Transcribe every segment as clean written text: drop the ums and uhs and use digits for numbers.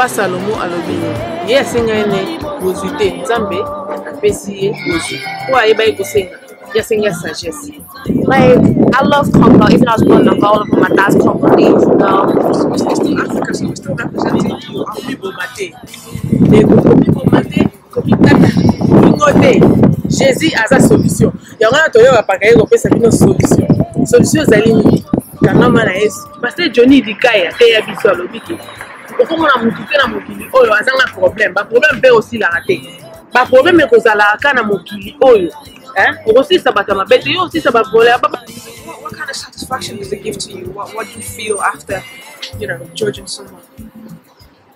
Roi Salomon alobi ye asenga ene bozute nzambe apesi ye bozu po ayeba ekosenga ya senga sagesse. Like, I love Congo, even though I was born in Angola, but my dad's Congolese. We're still Africa, so we're still representing you. Jésus a sa solution. Yanga toyo apakaye ko pesa bino solution. Solution zali ni kanama na Yesu. Parce Johnny Dikaya te ya biso alobiki. Okongo na mutuke na mokili oyo azanga problème. Ba problème pe aussi la raté. Ba problème ko zala ka na mokili oyo. Aussi ça va kama bête yo aussi ça va voler. What kind of satisfaction does it give to you? What do you feel after, judging someone?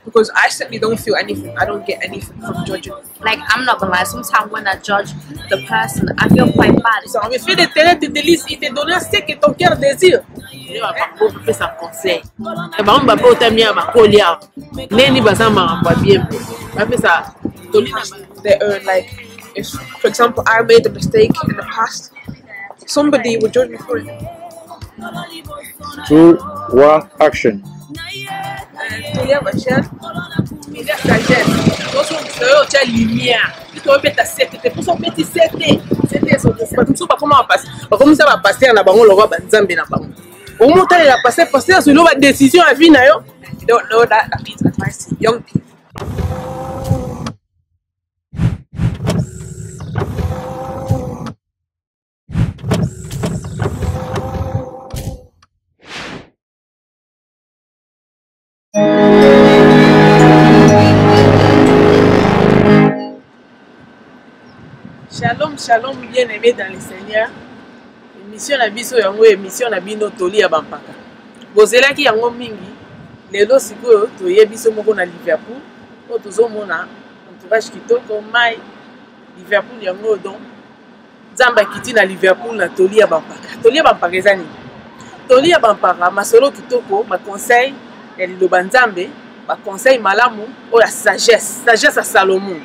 Because I certainly don't feel anything. I don't get anything from judging. Like, I'm not gonna lie, sometimes when I judge the person, I feel quite bad. Ça me fait des terrains de délices, il te donne ce que ton cœur désire. Il va pas faire ça conseil. Et bah on va pas autant bien ma colia. Neni basa ma bien. Va faire ça. Like, if, for example, I made a mistake in the past, somebody would judge me for it. 2, 1, action. Tolia bachel, il y a sagesse. Nous sommes lumière. Tu dois mettre ta c'était pour son petit c'était son dessin. Pas comment passer. Comme ça va passer na bango le roi banzambe na bango. Au moment où il a passé sur la décision à vie na yo. You don't know that means advice to young people. Shalom, shalom, bien-aimés dans le Seigneur. Émission na biso yango émission na bino toli ya bampaka. Bozelaki yango mingi. Lelo sikoyo toye biso moko na Liverpool. O tozomona entourage kitoko mai Liverpool yango don. Nzamba kiti na Liverpool na toli ya bampaka. Toli ya bampaka ezani. Toli ya bampaka masolo kitoko ba conseil ya liloba nzambe, ba conseil malamu o ya sagesse, sagesse à Salomon.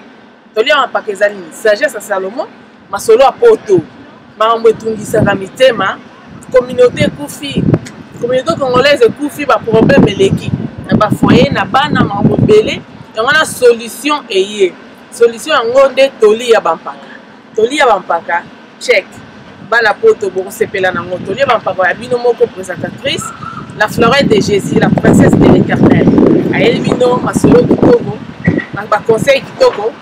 Toli ya bampaka ezani sagesse à Salomon, masolo a poto. Makambo etungisaka mitema, communauté kufi, communauté congolaise kufi ba problème eleki. Na ba foyer na bana makambo belé, yango na solution eye. Solution yango nde toli ya bampaka. Toli ya bampaka, check. Bala poto bon sepela na toli ya bampaka ya bino moko présentatrice, la Florette de Jésus, la princesse de l'Éternel. Ayeli bino masolo kitoko, ba conseil kitoko,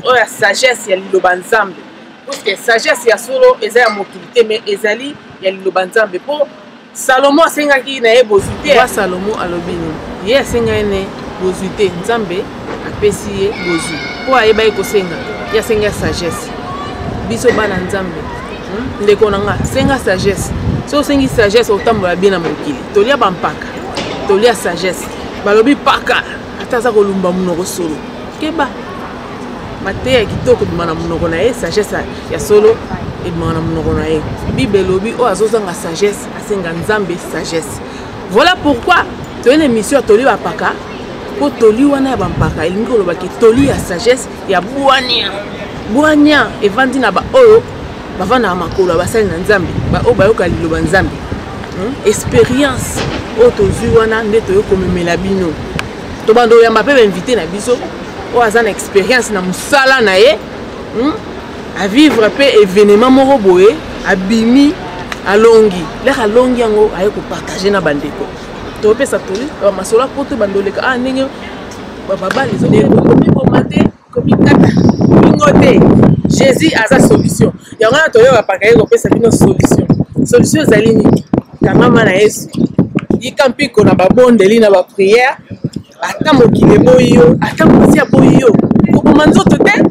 o ya sagesse ya liloba nzambe. Parce que sagesse ya solo eza ya mokilité mais ezali ya liloba nzambe po Salomon asengaki na ye bozute. Roi Salomon alobini ye asenga ene bozute nzambe apesi ye bozu po ayeba ye kosenga ye asenga sagesse. Biso bana nzambe ndeko nanga senga sagesse. So sengi sagesse otambola bien na mokili. Tolia bampaka, tolia sagesse. Balobi paka ataza kolumba munoko solo. Keba mateya kitoko bimana munoko na ye sagesse ya solo ebimana munoko na ye. Bible lobi o azozanga sagesse asenga nzambe sagesse. Voilà pourquoi tu as une émission toli bapaka po toli wana ya bampaka elingi koloba ke toli ya sagesse ya bwania. Bwania evandi na ba oyo bavana makolo basali na nzambe ba o bayoka liloba nzambe. Expérience o tozwi wana nde toyo komemela bino. To bando ya mpe invité na biso o azana expérience na musala na ye à vivre pe événement moko boye abimi alongi leka longi yango aye ko partager na bandeko to pesa toli ba masola poto bandoleka ndenge baba les autres ko mate ko mikata ngote Jésus a sa solution yango na toyo ba pakaye ko pesa bino solution zali ni kamama na Yesu yikampi ko na babondeli na ba prière ata mokile boyo ata mosi ya boyo ko bomanzoto te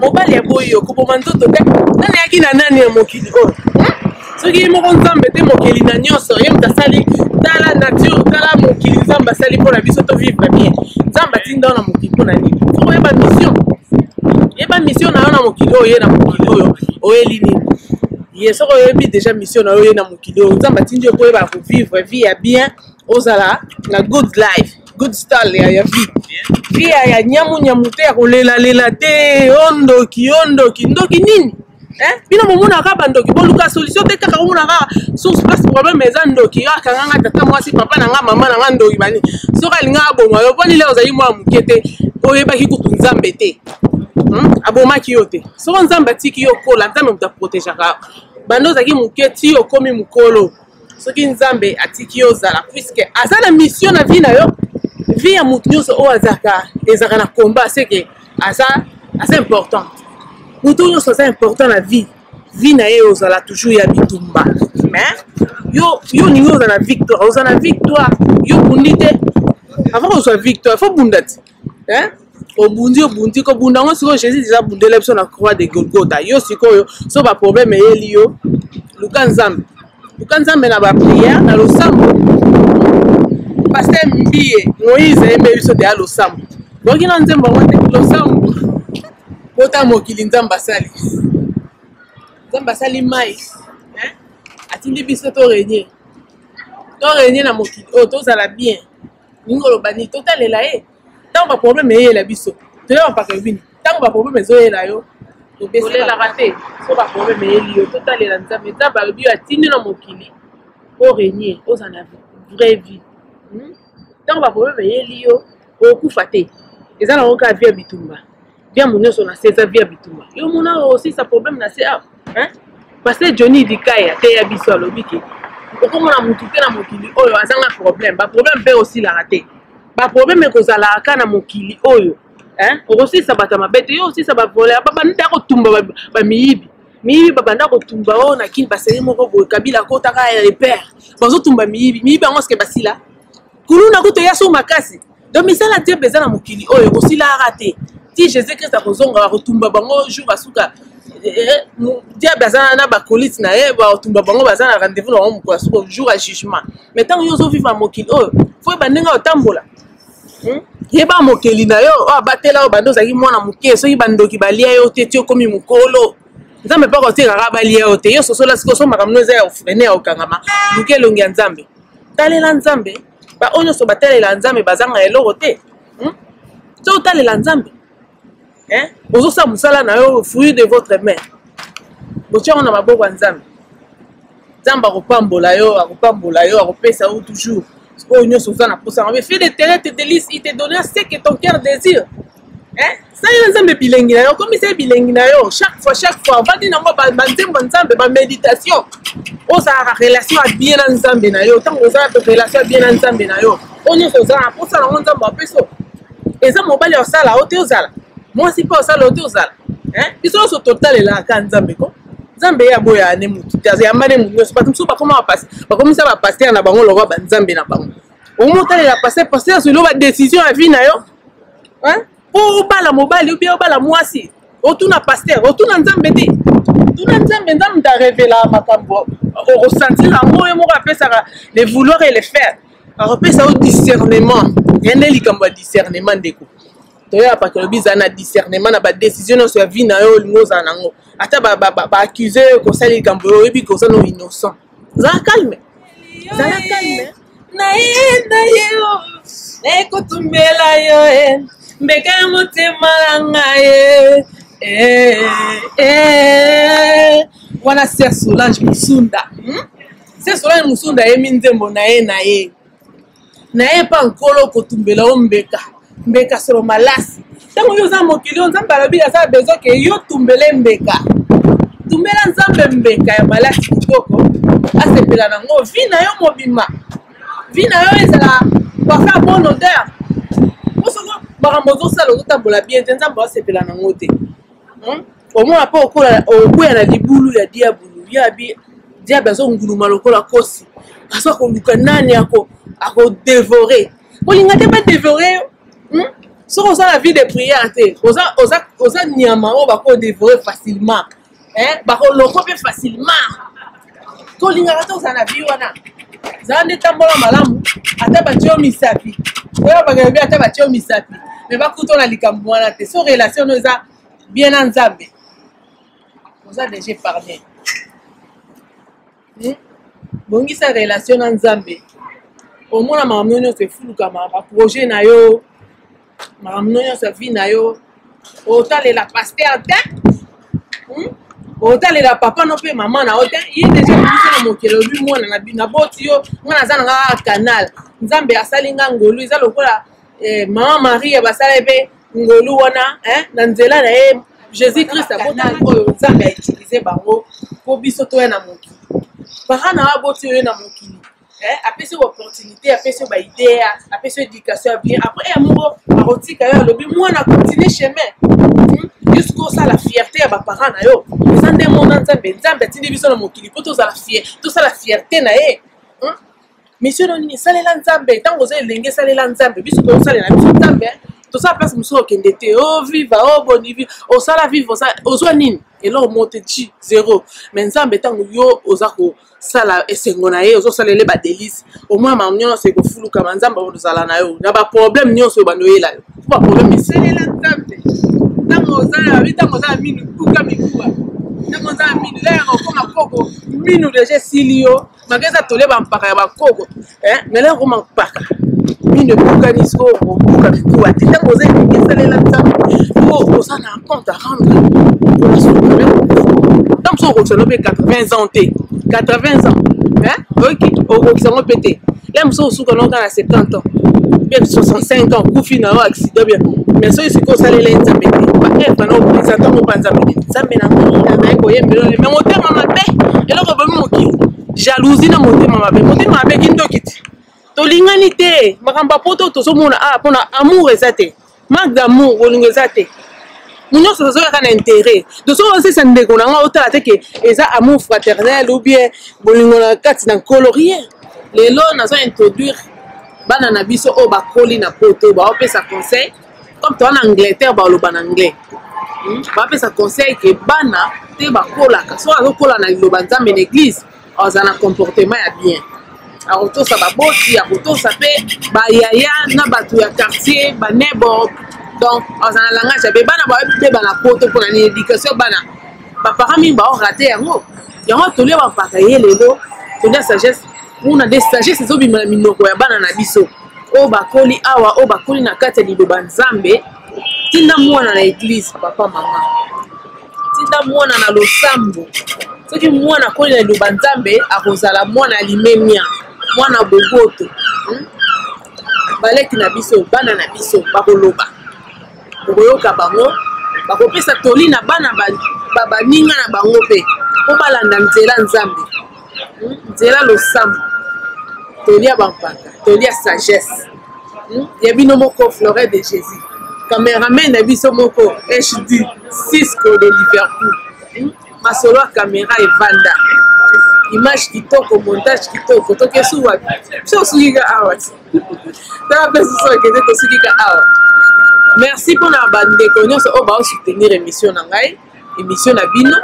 mobali ya boyo ko bomanzoto te nani yaki na nani ya mokili oyo soki moko nzambe te mokili na nyonso ye mutasali tala nature tala mokili nzambe asali mpona biso to vivre bien nzambe atinda na mokili mpona nini soko yeba mission na yo na mokili oyo ye na mokili oyo oyeli nini ye soko oyebi déjà mission na yo ye na mokili oyo nzambe atindi yo po oyeba kovivre vie ya bien ozala na good life good style ya vie ya nyamu te ya kolela te ondoki ndoki nini bino momonaka bandoki boluka solution te kaka omonaka source place problème eza ndoki akanganga tata mwasi papa nanga mama nanga ndoki bani soki alinga aboma yo poni leo ozali mwa moke te oyebaki kutu nzambe te abomaki yo te soko nzambe atiki yo kola nzambe moto aprotegeaka bando ozalaki moke ti okomi mokolo soki nzambe atiki yo ozala puiske aza na mission na vie na yo vie ya motu nyonso oyo azalaka ezalaka na combat seke aza important motu nyonso aza important na vie na ye ozala toujours ya bitumba mais yo ningi ozala na victoire yo bundi te avant kozwa victoire fo bunda ti obundi kobunda ngo sikoyo jésus déjà bundela biso na croix de Golgotha yo sikoyo so baproblème eyeli yo luka nzambe na baprière na losambo paster mbie moïse ayembe biso deya losambo boki na nzembo yango te losambo bota mokili nzambe asali mai atindi biso torenye na mokili oyo tozala bien ningi oloba nini totalela ye ntango baproblème eyela biso toyeba mpaka bini ntango baproblème ezoyela yo tobelelaka te so baproblème eyeli yo totalela nzambe alobi yo atindi na mokili orenye ozala na vraie vie ntango baproblème eyeli yo okufa te eza nango kaka vie ya bitumba vie mo nyonso na se eza vie ya bitumba yo mona osisa problème na se awa parce Johnny Dikaya te ya biso alobi ke okomona mutu te na mokili oyo azanga problème baproblème mpe osilaka te baproblème ekozalaka na mokili oyo okosisa bato mabe te yo osisa bavoleur babanda kotumba bamiyibi babanda kotumba oyo na kini baseri moko boye kabila kotaka ya repère bazotumba miyibi yango soki basila kuluna kuto ya so makasi donc misala te eza na mokili oyo kosilaka te ti jésus christ akozonga bakotumba bango jour asuka diable aza na bacolite na ye bakotumba bango baza na rendez-vous na bango mokolo asuka jour ya jugement mais ntango yo ozovivre na mokili oyo fo yeba ndenge otambola yeba mokeli na yo oyo abatela oyo bando ozalaki mwana moke soki bandoki balia yo te ti okomi mokolo nzambe mpe kotikaka balia yo te yo sosola sikoyo so makambo eza ya frene ya kokangama luki elongi ya nzambe talela nzambe baoyo nyonso batalela nzambe bazanga eloko te so otalela nzambe ozosala mosala na yo fruit de votre main botiango na maboko ya nzambe nzambe akopambola yo akopesa yo toujours oyo nyonso oza na posa mais fais de terrain tes délices il te donnera ce que ton cœur désire salela nzambe bilengi na yo komisa bilengi na yo chaque fois vandi nango banzembo nzambe baméditation ozalaka relation ya bien na nzambe na yo ntango ozala relation ya bien na nzambe na yo oyo nyonso ozala na posa nango nzambe apeso eza mobali osala o te ozala mwasi mpe osala o te ozala biso nyonso totalelaka nzambe ko nzambe ye aboya ne mutu te azayamba ne mutu nyonso bato mosusu bakomisa bapaster na bango lokwa banzambe na bango omotalela paster solo badécision ya vie na yo po obala mobali obie obala mwasi otuna paster otuna nzambe te tuna nzambe ndarevela makambo okosentir yango oyo moko apesaka le vouloir et le faire akopesa yo discernement yande likambo ya discernement ndeko toya pa kelobi za na discernement na badécision nyonso ya vie na yo olingo ozala nango ata baaccuse kosala likambo oyo oyebi koza no innocent zala calme naenda yo ekotumbela yo mbeka ya motema na ngai wana ser Solange Musunda ser Solange Musunda yemi nzembo na ye pa nkolo kotumbela yo mbeka solo malasi ntango yo oza mokili oyo nzambe alobi asala besoin ke yo tumbele mbeka tumbela nzambe mbeka ya malasi kitoko asepela nango vi na yo mobima vi na yo ezala koafa bon odeur osoko makambo ozosala ozotambola bien te nzambe asepela nango te omona mpe okwea na libulu ya diabulu diable azonguluma lokola kosi azo akoluka nani akodevore kolinga te badevore yo soki oza na vie de prière te oza nyama oyo bakodevore facilement bakoloko mpe facilement kolingaka te ozala na vie wana zala nde tambola malamu ata batie yo misapi oyo bakayebi ata batie yo misapi me bakuta na likambo wana te so relation oyo eza bien na nzambe oza déjà épargné bongisa relation na nzambe omona makambo nyonso efulukama baprojet na yo makambo nyonso ya vie na yo otalela paster te otalela papa no pe maman na ote ye déjà biso na mokelo bi mwana na bina boti yo mwana za nga canal nzambe asalinga ngolu iza lokola maman Marie basala pe ngolu wana na nzela na ye Jésus Christ abota oyo nzambe a utiliser bango po biso to na mokili para na boti yo na mokili apesi opportunité apesi ba idée apesi éducation bien après amour arotika yo lobi mwana continuer chemin jusqu'au ça la fierté ya ba parents na yo ezande mona nzambe atindi biso na mokili po to za la fierté na ye mission nini salela nzambe tango za elenge salela nzambe biso to salela biso nzambe to sa place muso okende te viva boni vie o sala vivre ça ozwa nini elo monte chi zéro mais nzambe tango yo oza ko sala esengo na ye ozo salele ba délice au moins mamnyo se ko fuluka nzambe ozala na yo na ba problème nyonso bando yela yo ba problème salela nzambe tango ozala bitango za minu kuka mikuwa tango za minu la ko makoko minu déjà silio mageza tole ba mpaka ya bakoko mais là ko mpaka minu kuka nisko kuka mikuwa tango za salela nzambe o ça na compte à rendre pour la solution donc so ko 80 ans 80 ans ok au ça pété là muso suka non dans 70 ans bien 65 ans ku fina au accident bien mais so c'est ko salela nzambe ba na opération mo panza nzambe na ko yembelo mais motema mabe eloko ba moki jalousie na motema mabe kindokiti to lingani te makamba poto to so mona pona amour ezate manque d'amour olingo ezate nous sommes un intérêt. De ce fait, c'est un dégoût. On a autant que les amours fraternels ou bien bolingo na kati na colorier. Les lots nous ont introduire banana biso au bakoli na poto ba opé sa conseil comme toi en Angleterre ba lo ban anglais. Ba opé sa conseil que bana te bakola ka so azokola na lo banzambe l'église ozana comportement ya bien. Alors tout ça ba boti akoto ça pe ba yaya na batu ya quartier ba neighbor. Donc, en langage, il y a des poto pour l'éducation. Les parents ont raté. Ils ont tous les parents qui ont des sagesse. On a des sagesses qui ont des sagesses. Oh, bakoli awa, oh, bakoli na kate di banzambe. Tinda mwana na église, papa, maman. Tinda mwana na losambo. Ce qui mwana koli na banzambe, a rozala mwana limemia, mwana bogoto. Baleki na biso, bana na biso, bakoloba. Oyoka bango bakopesa toli na bana baninga na bango pe po balanda nzela nzambe nzela losambo toli ya bampaka toli ya sagesse ya bino moko Florent de Jésus cameraman na biso moko HD Cisco de Liverpool masolo ya caméra evanda image kitoko montage kitoko toke suwa so sukika awa tala pesa so ekende tosukika awa. Merci pour la bande de connaissances au bas soutenir émission nangai émission na bino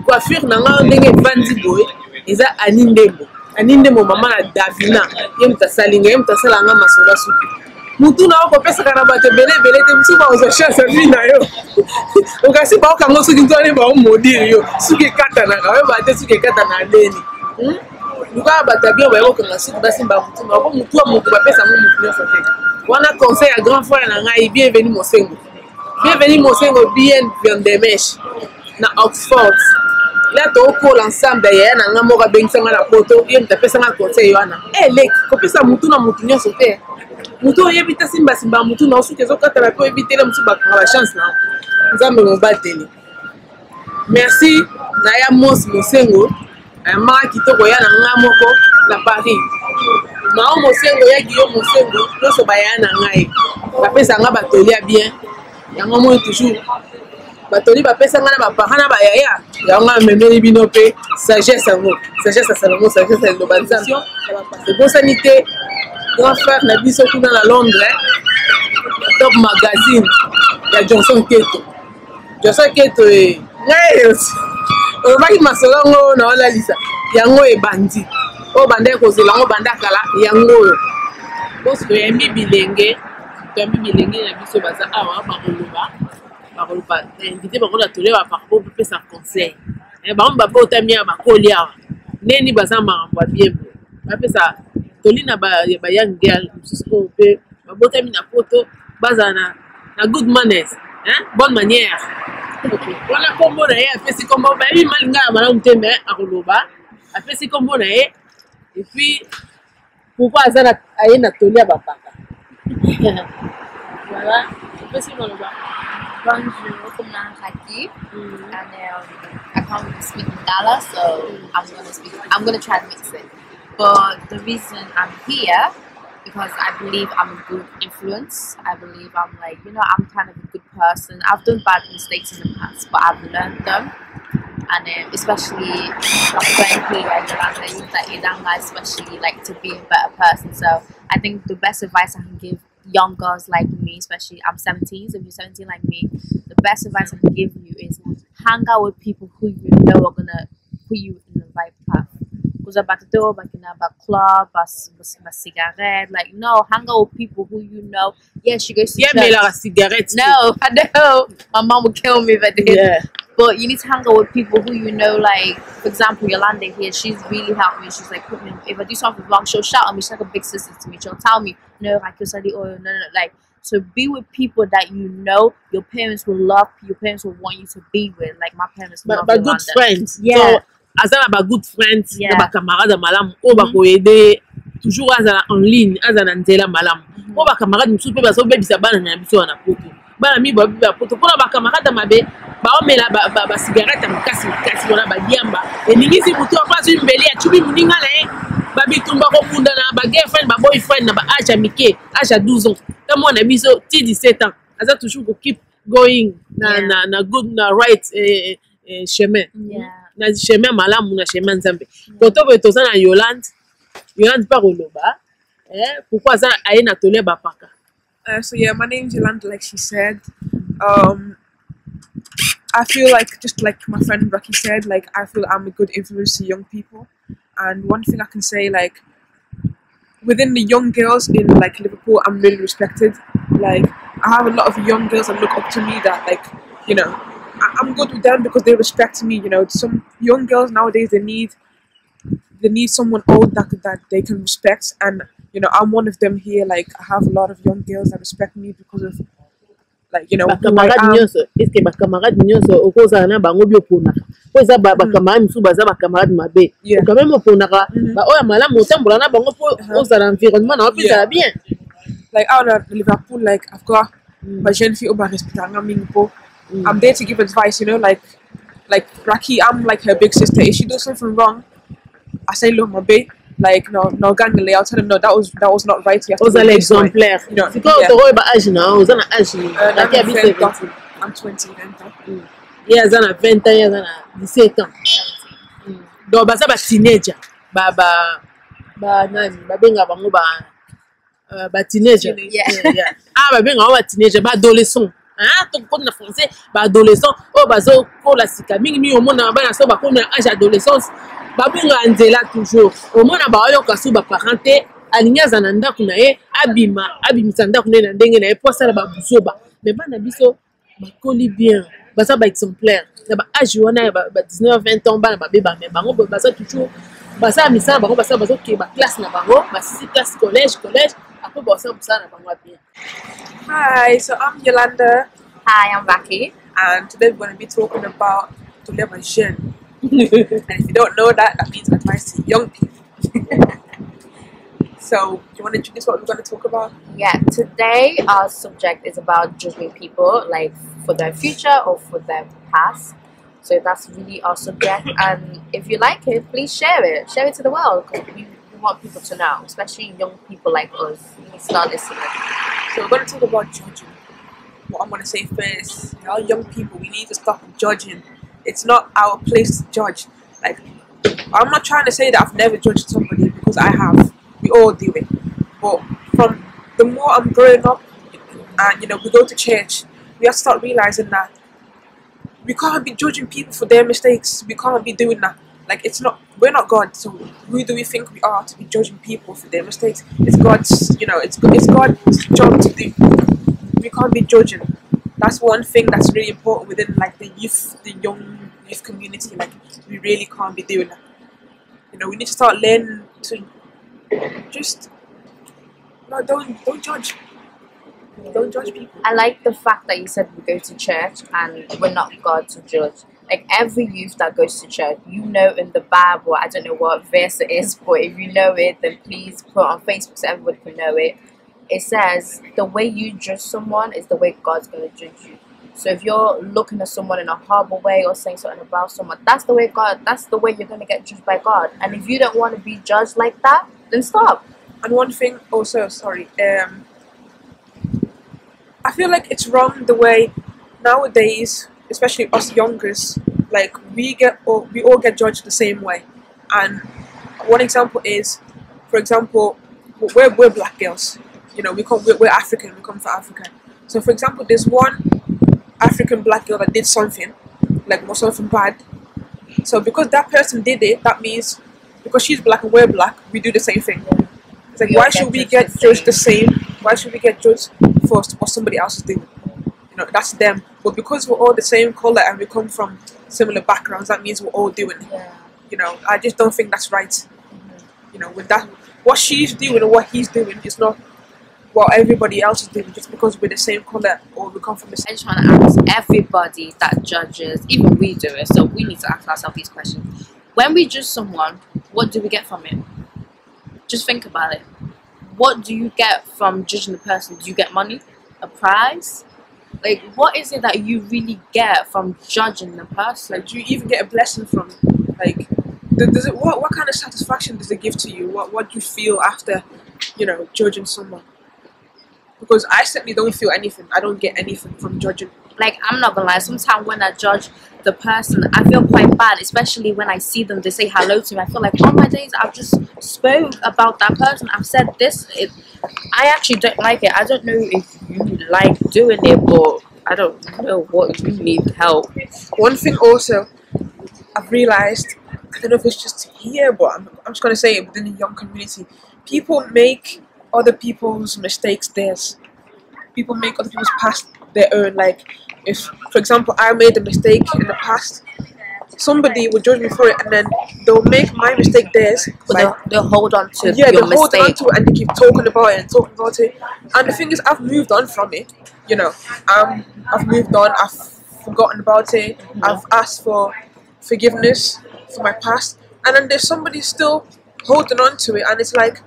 coiffure nanga ndenge vandi boy eza anindembo mama na Davina yem tasalinga yem tasalanga masola suki mutu na ko pesa kana bato belé te musu ba ozo chance vina yo okasi ba okango suki ntone ba modire yo suki kata na ka ba te suki kata na leni luka batabia ba yo kanga suki basimba mutu na ko mutu wa mutu ba pesa mu mutu yo sote. On a conseil à grand frère Nangai, bienvenue Mosengo. Bienvenue Mosengo, bienvenue na Oxford. Là, tu as l'ensemble d'ailleurs, tu as mora bensanga na poto, tu as fait un conseil yoana. Eh lek, kopi sa mutu na mutu nyo sote. Mutu yebita simba mutu na osu kezo kata na ko éviter le mutu ba la chance na. Nzambe mo bateli. Merci Naya Mos Mosengo. Ma kitoko ya na ngamoko na Paris. Mao Mosengo ya Guillaume Mosengo nyonso bayana ngai bapesa nga batoli ya bien yango moi toujours batoli bapesa nga na baparents na bayaya yango amemeli bino pe sagesse yango sagesse ya Salomon sagesse ya l'urbanisation de bonne sanité grand frère na biso kuna na Londres top magazine ya Johnson Keto ngai obaki masolongo na olalisa yango ebandi o bande kozela ngo banda kala yango parce que yambi bilenge na biso baza awa bakoloba invité bakola tole ba parcours pe sa conseil ba mba po tamia bakoli awa neni baza makambo bien ba pesa tolina ba young girl mususu pe ba botami na poto baza na good manners bonne manière Okay. Wana kombo na ye apesi kombo ba bi malinga ya malamu te mais akoloba apesi kombo na ye et puis pourquoi azana aye na toli ya bapaka. Voilà. Apesi maloba. Bonjour, comme Raki, and I can't really speak Lingala, so I'm gonna try to mix it. But the reason I'm here because I believe I'm a good influence. I believe I'm like, I'm kind of a good person. I've done bad mistakes in the past, but I've learned them. And especially going here and Yolanda, you that Idanga especially like to be a better person. So I think the best advice I can give young girls like me, especially I'm 17, so if you're 17 like me, the best advice I can give you is hang out with people who you know are gonna put you in the right path. Because about the door, back in a club, a cigarette, like no, hang out with people who you know. Yeah, she goes to church. Yeah, cigarette. No, I know. My mom would kill me if I did. Yeah. But you need to hang out with people who you know, like, for example, Yolanda here, she's really helped me. She's like, put me, if I do something wrong, she'll shout at me. She's like a big sister to me. She'll tell me, no, like, you're study oil, no, like, so be with people that you know your parents will love, your parents will want you to be with. Like, my parents love But Yolanda. good friends. Yeah. So, azala ba good friends, Yeah. ba camarades malamu, o ba ko aider, toujours azala en ligne, azala nzela malamu. O ba camarades musu pe ba so bebisa bana na biso na poto. Bana mi ba poto pona ba camarades mabe. Ba omela ba cigarette makasi wana ba diamba eningisi mutu apasi mbeli ya chubi muninga na ye ba bitumba ko munda na ba girlfriend ba boyfriend na ba age mike age 12 ans comme on a mis so 17 ans aza toujours ko keep going na good na right chemin na chemin malamu na chemin nzambe koto be toza na Yolande pa koloba pourquoi aza aye na tole ba paka. So yeah, my name's Yolanda, like she said. I feel like, just like my friend Rocky said, like I feel I'm a good influence to young people. And one thing I can say, like within the young girls in like Liverpool, I'm really respected. Like I have a lot of young girls that look up to me that like, I'm good with them because they respect me. Some young girls nowadays they need someone old that they can respect, and I'm one of them here. Like I have a lot of young girls that respect me because of like ba camarades nyonso est-ce que ba camarades nyonso okozala na bango bioponaka po eza ba camarades misu baza ba camarades mabe quand même oponaka ba oya malamu otambola na bango po ozala environnement na wapi ezala bien. Like out of Liverpool, like I've got my jeune fille oba respectanga mingi po. I'm there to give advice, like Raki, I'm like her big sister. If she does something wrong, I say look my babe, like no gangly, I'll tell them no, that was not right. You have to Oza l'exemplaire. C'est quoi autoroy ba âge na oza na âge ni. I'm 20 then. Yeah, aza na 20 ans, aza na 17 ans. Donc baza ba teenager. Ba nani, ba benga bango ba teenager. Yeah. Ba benga ba teenager, ba adolescent. Donc comme na français, ba adolescent, bazo ko la sika mingi mi omona ba na so ba ko na âge adolescence. Babunga nzela toujours omona bayoka su baparente alingi aza na ndako na ye abimisa ndako na ye na ndenge na ye po asala babuzoba mais bana biso bakoli bien baza baexemplaire na baage wana ya ba 19-20 ans bana babeba me bango baza toujours basala misala bango basala bazokeba classe na bango basisi classe collège après basala mosala na bango ya bien. Hi, so I'm Yolanda. Hi, I'm Raki. And today we're going to be talking about to live a jeune. And if you don't know that, that means advice to young people. So, do you want to introduce what we're going to talk about? Yeah, today our subject is about judging people, like for their future or for their past. So that's really our subject. And if you like it, please share it to the world, because we want people to know, especially young people like us. You need to start listening. So we're going to talk about judging. What I'm going to say first, young people, we need to stop judging. It's not our place to judge. Like, I'm not trying to say that I've never judged somebody, because I have. We all do it. But from the more I'm growing up, and we go to church, we have to start realizing that we can't be judging people for their mistakes. We can't be doing that. Like, we're not God, so who do we think we are to be judging people for their mistakes? It's God's, it's God's job to do. We can't be judging. That's one thing that's really important within like the young youth community. Like, we really can't be doing that. We need to start learning to just don't judge. Don't judge people. I like the fact that you said we go to church and we're not God to judge. Like every youth that goes to church, you know in the Bible, I don't know what verse it is, but if you know it, then please put it on Facebook so everybody can know it. It says the way you judge someone is the way God's going to judge you. So if you're looking at someone in a horrible way or saying something about someone, that's the way you're going to get judged by God. And if you don't want to be judged like that, then stop. And one thing also, sorry, I feel like it's wrong the way nowadays, especially us youngers, like we all get judged the same way. And one example is, for example, we're black girls. You know, we're African. We come from Africa. So, for example, there's one African black girl that did something, like something bad. So, because that person did it, that means because she's black and we're black, we do the same thing. It's like, why should we get judged the same? Why should we get judged for what somebody else is doing? You know, that's them. But because we're all the same color and we come from similar backgrounds, that means we're all doing it. Yeah. You know, I just don't think that's right. You know, with that, what she's doing or what he's doing is not what everybody else is doing just because we're the same color or we come from the I same. just want to ask everybody that judges, even we do it, so we need to ask ourselves these questions. When we judge someone, what do we get from it? Just think about it. What do you get from judging the person? Do you get money? A prize? Like, what is it that you really get from judging the person? Like, do you even get a blessing from it? Like, does it? What kind of satisfaction does it give to you? What do you feel after, you know, judging someone? Because I certainly don't feel anything. I don't get anything from judging. Like, I'm not gonna lie, sometimes when I judge the person, I feel quite bad, especially when I see them, they say hello to me. I feel like, oh my days, I've just spoke about that person, I've said this. I actually don't like it. I don't know if you like doing it, but I don't know what you need help. One thing also, I've realised, I don't know if it's just here, but I'm just going to say it within the young community, people make other people's mistakes theirs. People make other people's past their own. Like, if, for example, I made a mistake in the past, somebody will judge me for it, and then they'll make my mistake theirs. But they'll hold on to yeah, your they'll hold mistake. on to it and they keep talking about it and talking about it. And the thing is, I've moved on from it. You know, I've moved on. I've forgotten about it. I've asked for forgiveness for my past, and then there's somebody still holding on to it, and it's like,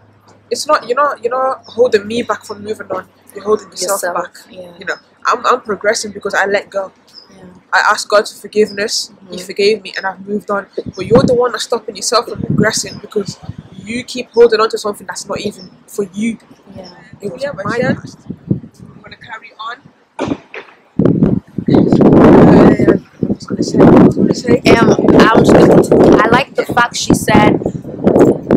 it's not, you're not holding me back from moving on. You're holding yourself back. Yeah. You know, I'm progressing because I let go. Yeah. I asked God for forgiveness. He forgave me, and I've moved on. But you're the one that's stopping yourself from progressing because you keep holding on to something that's not even for you. Yeah. It was Yeah, but my yeah. past. I'm gonna carry on. I was gonna say. I like the fact she said,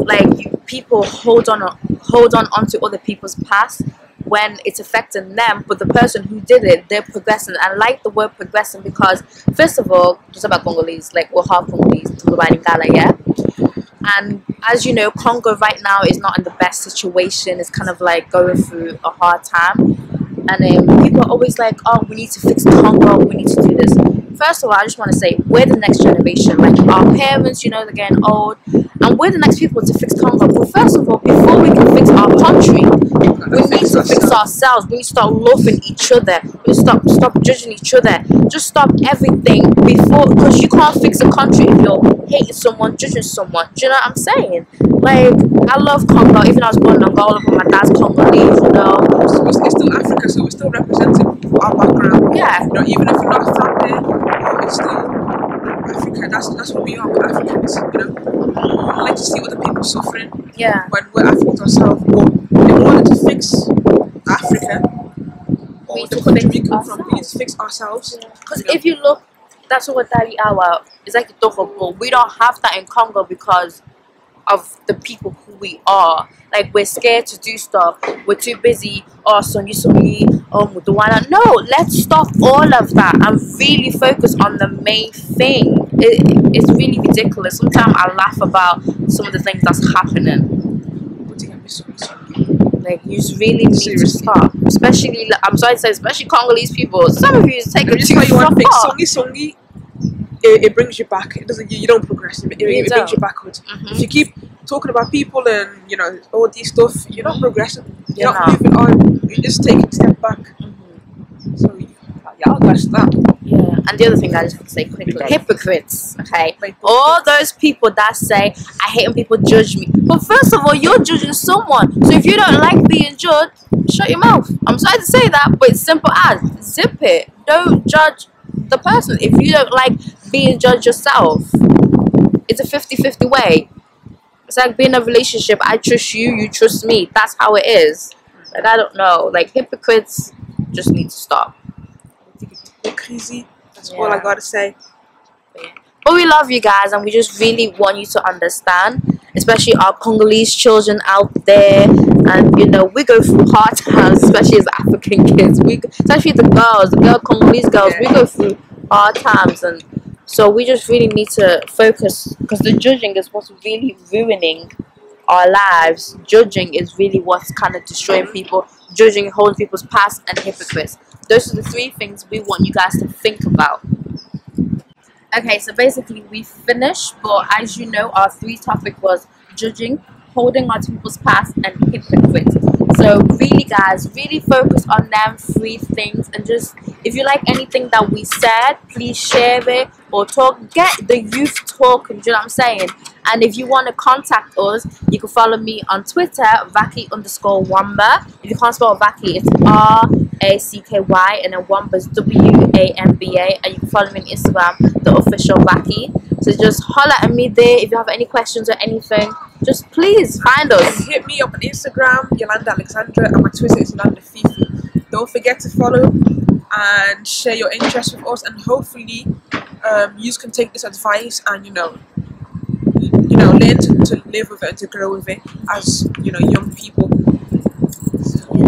like, people hold on onto other people's past when it's affecting them, but the person who did it, they're progressing. I like the word progressing because, first of all, just about Congolese, like, we're half Congolese, yeah. And as you know, Congo right now is not in the best situation. It's kind of like going through a hard time. And people are always like, oh, we need to fix Congo, we need to do this. First of all, I just want to say, we're the next generation. Like, our parents, you know, they're getting old. And we're the next people to fix Congo. But first of all, before we can fix our country, we need to fix ourselves. We need to start loving each other. We need to stop judging each other. Just stop everything before, because you can't fix a country if you're hating someone, judging someone. Do you know what I'm saying? Like, I love Congo. Even though I was born in Angola, but my dad's Congolese, you know. It's still Africa, so we're still representing our background. Yeah. You know, even if we're not from there, it's still Africa. That's what we are. We're Africans. You know, we like to see other people suffering. Yeah. When we're Africans ourselves, but in order to fix Africa We or need the to country fix we come from, we need ourselves. to fix ourselves. Because if you look, that's what Daddy Awa is like. We don't have that in Congo because of the people who we are. Like, we're scared to do stuff. We're too busy. Oh, Sonyi, oh, Muduwana. No, let's stop all of that and really focus on the main thing. It's really ridiculous. Sometimes I laugh about some of the things that's happening. Like, you really need to stop. Especially, I'm sorry to say, especially Congolese people. Some of you take it Just too tell you one thing, far. Songi, it brings you back. It doesn't. You don't progress. It brings you backwards. If you keep talking about people and you know all these stuff, you're not progressing. You're Yeah. not moving on. You're just taking a step back. So y'all got that. Yeah, and the other thing I just want to say quickly, hypocrites, okay? All those people that say, I hate when people judge me. But first of all, you're judging someone. So if you don't like being judged, shut your mouth. I'm sorry to say that, but it's simple as, zip it. Don't judge the person. If you don't like being judged yourself, it's a 50-50 way. It's like being in a relationship. I trust you, you trust me. That's how it is. Like, I don't know. Like, hypocrites just need to stop. Crazy. That's all I gotta say. But we love you guys, and we just really want you to understand, especially our Congolese children out there. And you know, we go through hard times, especially as African kids. Especially the Congolese girls, we go through hard times, and so we just really need to focus, because the judging is what's really ruining our lives. Judging is really what's kind of destroying people. Judging, holding people's past, and hypocrites. Those are the 3 things we want you guys to think about. Okay, so basically we finished, but as you know, our 3 topic was judging, holding on to people's past, and hypocrites. So really guys, really focus on them 3 things, and just, if you like anything that we said, please share it or talk, get the youth talking, do you know what I'm saying? And if you want to contact us, you can follow me on Twitter, Vaki_Wamba. If you can't spell Vaki, it's RACKY, and then Wamba is WAMBA, and you can follow me on Instagram, the official Vaki. So just holler at me there if you have any questions or anything. Just please find us. Hit me up on Instagram, Yolanda Alexandra, and my Twitter is Yolanda Fifi. Don't forget to follow and share your interest with us, and hopefully you can take this advice and you know learn to live with it and to grow with it as young people.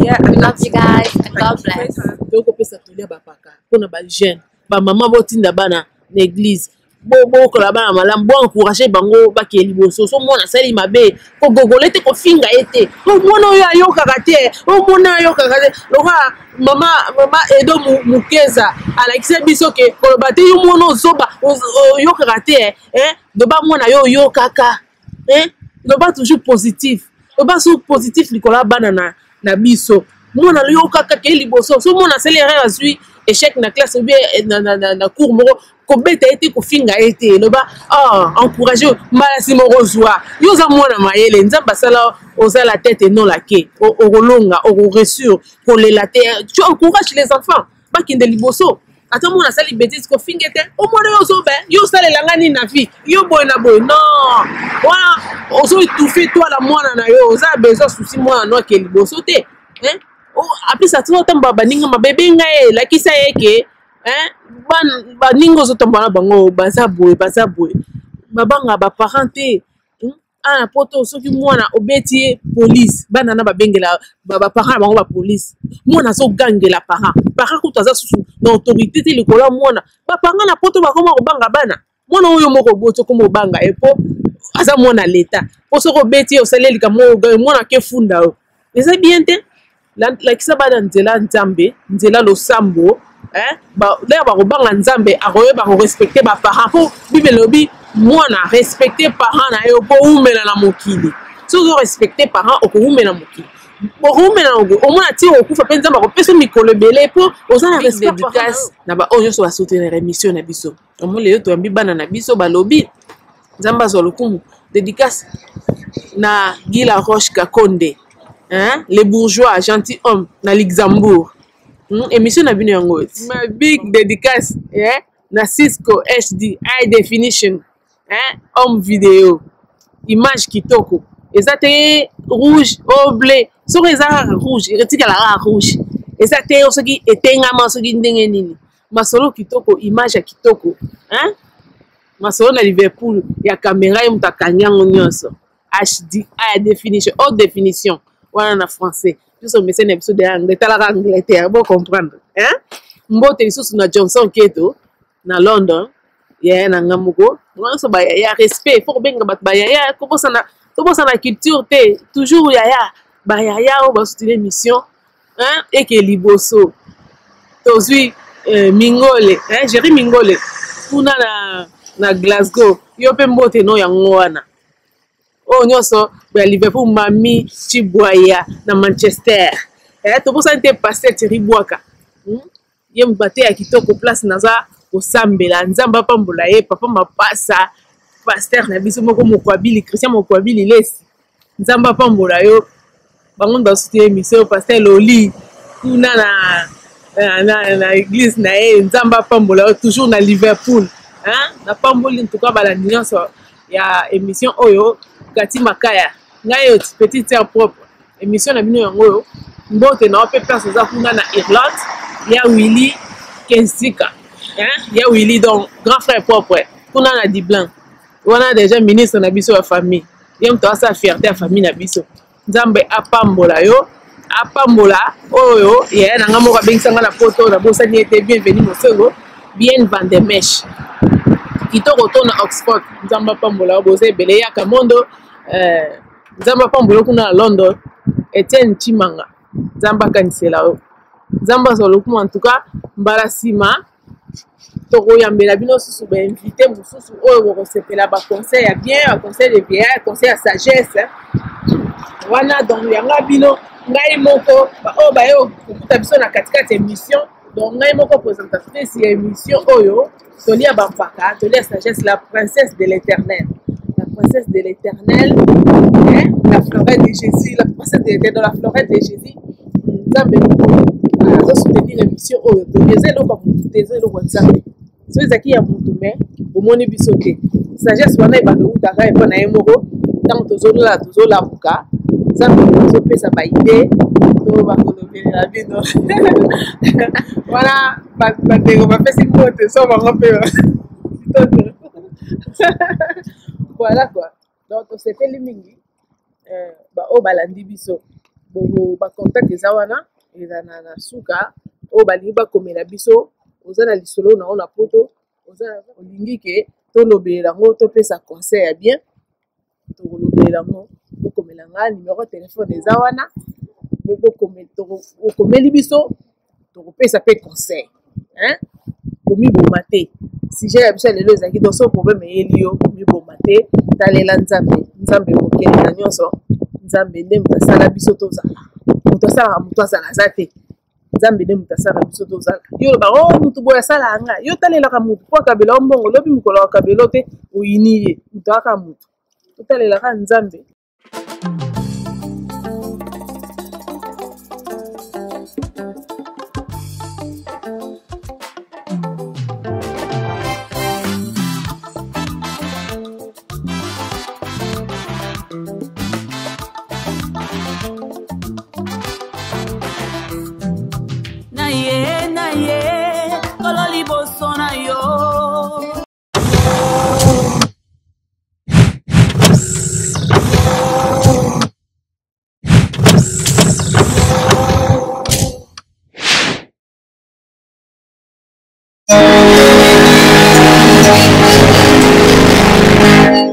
Yeah, we love you guys and God bless. Tokopesa tolia bapaka pona ba jeune ba mama botinda bana na église bo kola bana malamu bo encourager bango ba ke liboso so mona sali mabe ko gogolete ko finga ete o mona oyo ayokaka te o mona ayokaka te loka mama Edo Mukeza alakisa biso ke koloba te yo mona ozoba oyokaka te doba mona yo oyokaka doba toujours positif doba so positif likola bana na biso mona yo kaka ke liboso so mona sele erreur azui échec na classe ou bien na cours moko ko beta ete ko finga ete loba encourager malasi moko zwa yo za mona mayele nzamba sala oza la tête et non la queue okolonga okoresur ko lela te tu encourages les enfants bakinde liboso ata mona sali bêtise ko finga ete o mona yo zo ben yo sala langa ni na vie yo boy na boy non wa ozo étouffer toi la mona na yo oza besoin souci mona no ke liboso te apesa tino tamba baninga mabebe ngai lakisa yeke baninga ozotamba na bango baza boye babanga baparent te ana poto soki mwana obeti police bana na babengela baparent na bango bapolice mwana azogangela parent kutu aza susu na autorité te likolo ya mwana baparent na poto bakoma kobanga bana mwana oyo moko boto koma obanga epo aza mwana leta po soki obeti osali likambo mwana akefunda oyo eza bien te lakisa bana nzela nzambe nzela losambo lelo bakobanga nzambe akoyeba korespecte baparent po bible elobi mwana respecte parent na yo po umela na mokili soki orespecte parent okowumela mokili okoumela omona ti okufa mpe nzambe akopesa mikolo ebele po oza na respect dédicace na baoyo nyonso basoutenir émission na biso omo lelo toyambi bana na biso balobi nzambe azwa lokumu dédicace na Gila Roche Kakonde les bourgeois gentilhomme na Luxembourg émission na bino yango ma big dédicace na Cisco HD high definition homme vidéo image kitoko eza te rouge au bleu soki eza kaka rouge etikala kaka rouge eza te soki etengama soki ndenge nini masolo kitoko image ya kitoko masolo na Liverpool ya caméra ye moto akangi yango nyonso HD high definition haute définition wana na français biso mese na biso de anglais talaka Angleterre bo comprendre mbote lisusu na Johnson Keto na London yaya na ngamuko nyonso bayaya respect fo kobenga bato bayaya tobosana culture te toujours yaya bayaya oyo basoutenir mission eke liboso tozwi Mingole Jerry Mingole kuna na Glasgow yo mpe mbote no yango wana oyo nyonso ya Liverpool Mami Chibuaya na Manchester tobosani te Pasteur Thierry Bwaka ye mbate ya kitoko place naza kosambela nzambe apambola ye papa mapasa pasteur na biso moko mokwabili Christian mokwabili lesi nzambe apambola yo bango ndasuti émission pasteur Loli kuna na église na ye nzambe apambola yo toujours na Liverpool na pamboli ntuka balandi nyonso ya émission oyo Kati Makaya ngai yo petite sœur propre émission na bino yango oyo mbote na ope place eza kuna na Irlande ya Willy Kensika ya Willy donc grand frère propre kuna na Dublin wana déjà ministre na biso ya famille ye mto asa fierté ya famille na biso nzambe apambola yo apambola oyo ye na nga moko abengisanga na poto na bosani ete bienvenue mosego bien Vandemesh kitoko to na Oxford nzambe apambola yo boza ebele yaka mondo nzambe apambola kuna na London Etienne Chimanga nzambe akanisela yo nzambe azolokumu en tout cas mbala nsima tokoyambela bino susu bainvité mosusu oyo bokosepela baconseil ya bien baconseil de vieillard conseil ya sagesse wana donc yanga bino ngai moko oyo baye kokuta biso na katikati émission donc ngai moko présentatrice ya émission oyo tolia bampaka tolia sagesse la princesse de l'éternel la princesse de l'éternel la florette de Jésus la princesse de l'éternel dans la florette de Jésus nzambe azosoutenir émission oyo toyeza eloko ya motu te eza eloko ya nzambe so ezalaki ya motu me omoni biso te sagesse wana ebanda outaka epo na ye moko ntango tozolola tozolamuka nzambe tozopesa baide to bakolobelela bino wana bandeko bapesi mote so bango mpe voilà quoi donc tosepeli mingi baoyo balandi biso bacontact eza wana eza na suka oyo balingi bakomela biso oza na lisolo na o na poto olingi ke tolobelela yango topesa conseil ya bien tokolobelela yango bokomela nga numéro telefone eza wana okomeli biso tokopesa mpe conseil komiboma te sujet ya biso ya lelo ezalaki donc so problème eyeli yo komiboma te talela nzambe mokele na nyonso nzambe nde moto asala biso tozala moto asalaka moto azala aza te nzambe nde moto asalaka biso tozala yo loba o motu boye asalaka nga yo talelaka motu po akabela o mbongo lobi mokolo akabela te oyini ye moto aka motu totalelaka nzambe. Yeah.